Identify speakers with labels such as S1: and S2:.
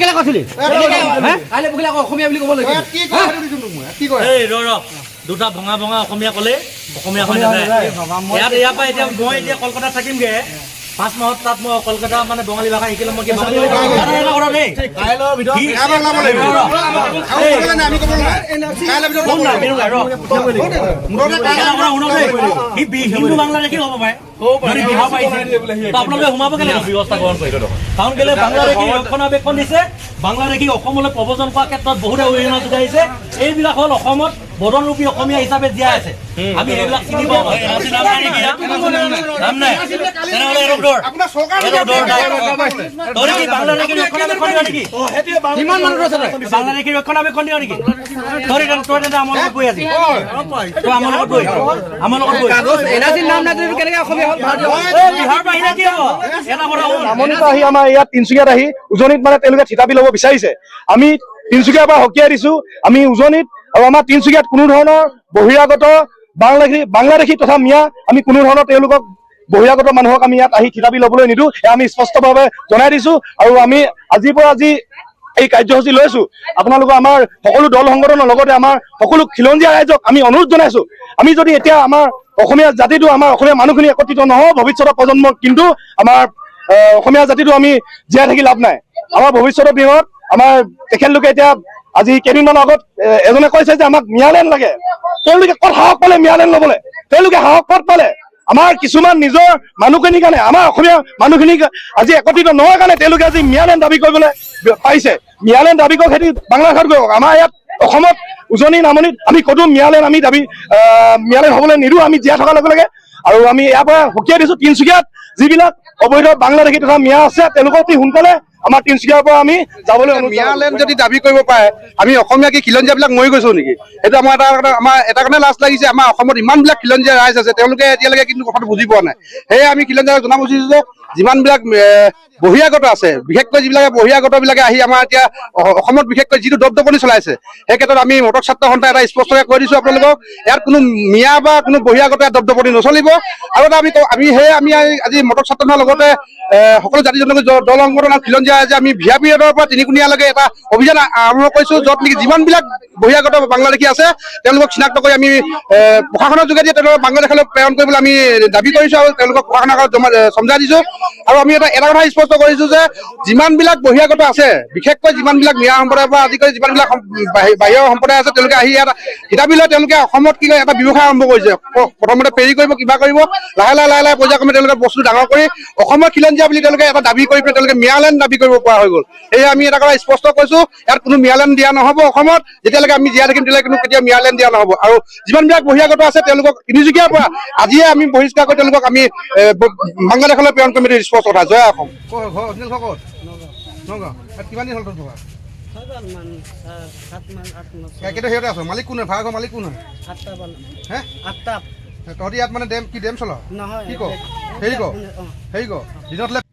S1: কেলে কৈছিলি কাইলৈ বকিলে আকৌ অসমীয়া বুলি ক'ব লাগিব
S2: দুটা ভঙা ভঙা অসমীয়া ক'লে অসমীয়া হৈ নাযায় ইয়াৰ পৰা এতিয়া মই এতিয়া কলকাতাত থাকিমগে 5 মাহত তাত মই কলকাতা মানে বঙালী ভাষা শিকিলে মই কি বঙালী হিন্দু বাংলা দেখি হ'ব পাৰে আপোনালোকে সোমাব কেলে ব্যৱস্থা গ্ৰহণ কৰি কাৰণ কেলে বাংলাদেশী ৰক্ষণাবেক্ষণ দিছে বাংলাদেশী অসমলৈ প্ৰৱজন কৰাৰ ক্ষেত্ৰত বহুতে অৰিহণা যোগাইছে এইবিলাক হ'ল অসমত বদনৰূপী অসমীয়া হিচাপে জীয়াই আছে আমি এইবিলাক চিনি পাওঁ বাংলাদেশী ৰক্ষণাবেক্ষণ দিয় নেকি আমাৰ লগত গৈ আজি আমাৰ লগত গৈ বিহাৰ বাহিৰে কি হ'ব এটা কথা
S3: নামনিত আহি আমাৰ ইয়াত তিনিচুকীয়াত আহি উজনিত মানে তেওঁলোকে থিতাপি ল'ব বিচাৰিছে আমি তিনিচুকীয়াৰ পৰা সকীয়াই দিছো আমি উজনিত আৰু আমাৰ তিনিচুকীয়াত কোনো ধৰণৰ বহিৰাগত বাংলাদেশী তথা মিয়া আমি কোনো ধৰণৰ তেওঁলোকক বহিৰাগত মানুহক আমি ইয়াত আহি থিতাপি ল'বলৈ নিদিওঁ এয়া আমি স্পষ্টভাৱে জনাই দিছো আৰু আমি আজিৰ পৰা এই কাৰ্যসূচী লৈছো আপোনালোকৰ আমাৰ সকলো দল সংগঠনৰ লগতে আমাৰ সকলো খিলঞ্জীয়া ৰাইজক আমি অনুৰোধ জনাইছো আমি যদি এতিয়া আমাৰ অসমীয়া জাতিটো আমাৰ অসমীয়া মানুহখিনি একত্ৰিত নহওঁ ভৱিষ্যতৰ প্ৰজন্মৰ কিন্তু আমাৰ অসমীয়া জাতিটো আমি জীয়াই থাকি লাভ নাই আমাৰ ভৱিষ্যতৰ দিনত আমাৰ তেখেতলোকে এতিয়া আজি কেইদিনমানৰ আগত এজনে কৈছে যে আমাক মিয়ালেণ্ড লাগে তেওঁলোকে ক'ত সাহস পালে মিয়ালেণ্ড ল'বলৈ তেওঁলোকে সাহস ক'ত পালে আমাৰ কিছুমান নিজৰ মানুহখিনিৰ কাৰণে আমাৰ অসমীয়া মানুহখিনিক আজি একত্ৰিত নোহোৱাৰ কাৰণে তেওঁলোকে আজি মিয়ালেণ্ড দাবী কৰিবলৈ পাৰিছে মিয়ালেণ্ড দাবী কৰক সিহঁতি বাংলাদেশত গৈ আমাৰ ইয়াত অসমত উজনি নামনিত আমি ক'তো মিয়ালেণ্ড আমি দাবী মিয়ালেণ্ড হ'বলৈ নিদিওঁ আমি জীয়াই থকাৰ লগে লগে আৰু আমি ইয়াৰ পৰা সকীয়াই দিছো তিনিচুকীয়াত যিবিলাক অবৈধ বাংলাদেশী তথা মিয়া আছে তেওঁলোকক অতি সোনকালে আমাৰ তিনিচুকীয়াৰ পৰা আমি যাবলৈ
S4: মিয়ালেণ্ড যদি দাবী কৰিব পাৰে আমি অসমীয়া কি খিলঞ্জীয়াবিলাক মৰি গৈছো নেকি সেইটো আমাৰ এটা কাৰণে লাজ লাগিছে আমাৰ অসমত ইমানবিলাক খিলঞ্জীয়া ৰাইজ আছে তেওঁলোকে এতিয়ালৈকে কিন্তু কথাটো বুজি পোৱা নাই সেয়ে আমি খিলঞ্জীয়াক জনাব বিচাৰিছো যে যিমানবিলাক বহিৰাগত আছে বিশেষকৈ যিবিলাকে বহিৰাগতবিলাকে আহি আমাৰ এতিয়া অসমত বিশেষকৈ যিটো দপদপনি চলাইছে সেই ক্ষেত্ৰত আমি মটক ছাত্ৰ সন্থাই এটা স্পষ্টকৈ কৈ দিছো আপোনালোকক ইয়াত কোনো মিয়া বা কোনো বহিৰাগত দপদপনি নচলিব আৰু এটা আমি আজি মটক ছাত্ৰ সন্থাৰ লগতে সকলো জাতি জনগোষ্ঠী দল সংগঠন আৰু খিলঞ্জীয়া যে আমি ভিয়া পিৰিয়ডৰ পৰা তিনিকুণীয়ালৈকে এটা অভিযান আৰম্ভ কৰিছো য'ত নেকি যিমানবিলাক বহিৰাগত বাংলাদেশী আছে তেওঁলোকক চিনাক্ত কৰি আমি প্ৰশাসনৰ যোগেদি তেওঁলোকক বাংলাদেশলৈ প্ৰেৰণ কৰিবলৈ আমি দাবী কৰিছো আৰু তেওঁলোকক প্ৰশাসনৰ আগত সমজাই দিছো আৰু আমি এটা কথা স্পষ্ট কৰিছো যে যিমানবিলাক বহিৰাগত আছে বিশেষকৈ যিমানবিলাক মিয়া সম্প্ৰদায়ৰ পৰা আদি কৰি যিমানবিলাক বাহিৰৰ সম্প্ৰদায় আছে তেওঁলোকে আহি ইয়াত থিতাপি লৈ তেওঁলোকে অসমত কি এটা ব্যৱসায় আৰম্ভ কৰিছে প্ৰথমতে ফেৰী কৰিব কিবা কৰিব লাহে লাহে পৰ্যায়ক্ৰমে তেওঁলোকে বস্তু ডাঙৰ কৰি অসমৰ খিলঞ্জীয়া বুলি তেওঁলোকে এটা দাবী কৰি পেলাই তেওঁলোকে মিয়ালেণ্ড দাবী কৰিব পৰা হৈ গ'ল সেয়ে আমি এটা কথা স্পষ্ট কৈছো ইয়াত কোনো মিয়ালেণ্ড দিয়া নহ'ব অসমত যেতিয়ালৈকে আমি জীয়াই থাকিম তেতিয়ালৈকে কেতিয়াও মিয়ালেণ্ড দিয়া নহ'ব আৰু যিমানবিলাক বহিৰাগত আছে তেওঁলোকক তিনিচুকীয়াৰ পৰা আজিয়ে আমি বহিষ্কাৰ কৰি তেওঁলোকক আমি বাংলাদেশলৈ প্ৰেৰণ কৰিম এইটো স্পষ্ট কথা জয় অসম মালিক কোন ভাড়াঘৰ মালিক কোন হয় তহঁতি ইয়াত মানে ডেম কি ডেম চলাও কি ক হেৰি ক দিনত